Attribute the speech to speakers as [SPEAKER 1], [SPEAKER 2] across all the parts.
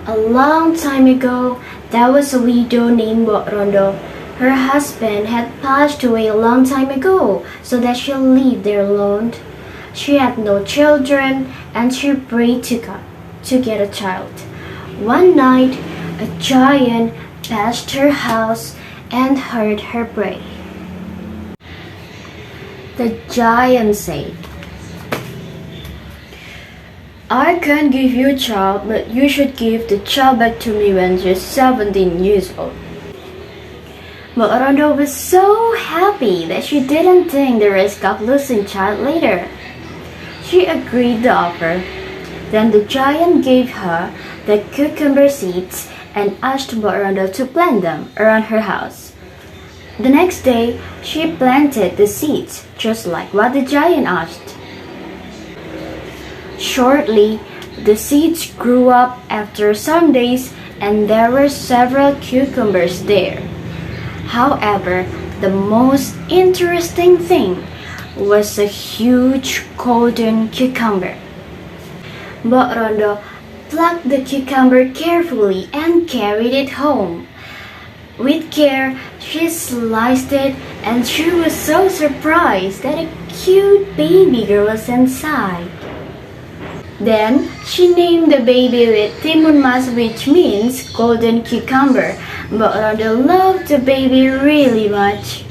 [SPEAKER 1] A long time ago, there was a widow named Mbok Rondo. Her husband had passed away a long time ago, so that she lived there alone. She had no children, and she prayed to God to get a child. One night, a giant passed her house and heard her pray. The giant said, "I can't give you a child, but you should give the child back to me when you're 17 years old." Mbok Rondo was so happy that she didn't think the risk of losing child later. She agreed the offer. Then the giant gave her the cucumber seeds and asked Mbok Rondo to plant them around her house. The next day, she planted the seeds just like what the giant asked. Shortly, the seeds grew up after some days, and there were several cucumbers there. However, the most interesting thing was a huge golden cucumber. Mbok Rondo plucked the cucumber carefully and carried it home. With care, she sliced it, and she was so surprised that a cute baby girl was inside. Then she named the baby with Timun, which means golden cucumber. Mbok Rondo loved the baby really much.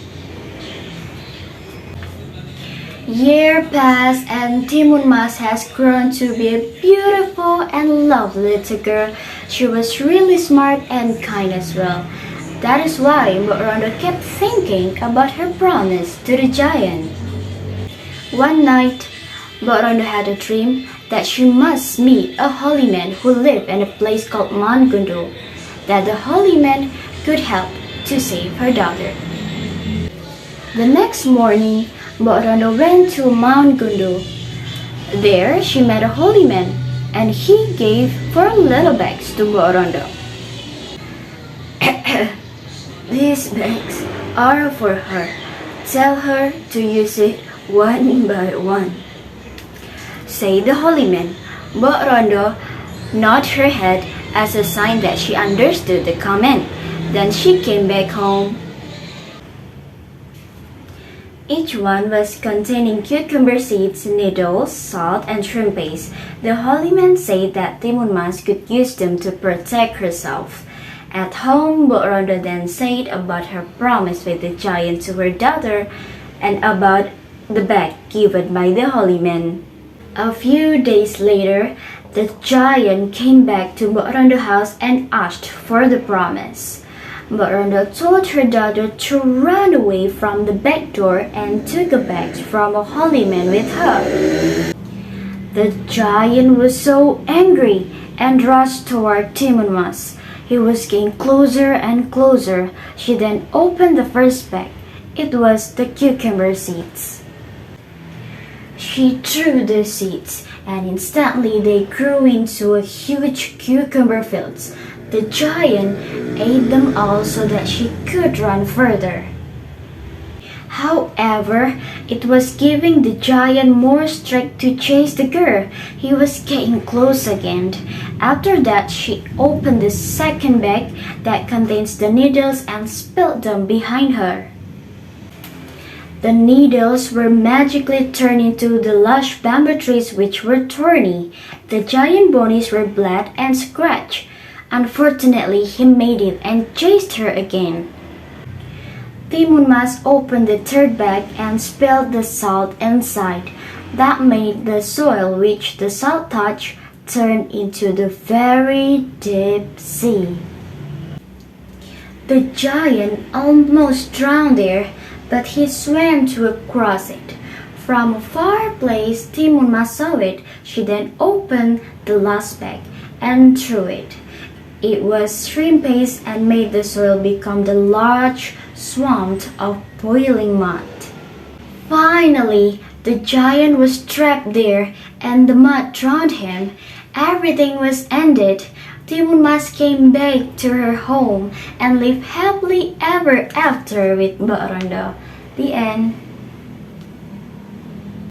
[SPEAKER 1] Years passed, and Timun has grown to be a beautiful and lovely little girl. She was really smart and kind as well. That is why Mbok Rondo kept thinking about her promise to the giant. One night, Mbok Rondo had a dream that she must meet a holy man who lived in a place called Mount Gundu, that the holy man could help to save her daughter. The next morning, Mbok Rondo went to Mount Gundu. There, she met a holy man, and he gave 4 little bags to Mbok Rondo. "These bags are for her. Tell her to use it one by one," said the holy man. Mbok Rondo nodded her head as a sign that she understood the command. Then she came back home. Each one was containing cucumber seeds, needles, salt, and shrimp paste. The holy man said that Timun could use them to protect herself. At home, Mbok Rondo then said about her promise with the giant to her daughter and about the bag given by the holy man. A few days later, the giant came back to Mbok Rondo's house and asked for the promise. Mbok Rondo told her daughter to run away from the back door and took a bag from a holy man with her. The giant was so angry and rushed toward Timun. He was getting closer and closer. She then opened the first bag. It was the cucumber seeds. She threw the seeds, and instantly they grew into a huge cucumber fields. The giant ate them all so that she could run further. However, it was giving the giant more strength to chase the girl. He was getting close again. After that, she opened the second bag that contains the needles and spilled them behind her. The needles were magically turned into the lush bamboo trees, which were thorny. The giant bodies were bled and scratched. Unfortunately, he made it and chased her again. Timun opened the third bag and spilled the salt inside. That made the soil which the salt touched turn into the very deep sea. The giant almost drowned there, but he swam to across it. From a far place, Timun saw it. She then opened the last bag and threw it. It was shrimp paste and made the soil become the large swamp of boiling mud. Finally, the giant was trapped there and the mud drowned him. Everything was ended. Timun came back to her home and lived happily ever after with Mbok Rondo. The end.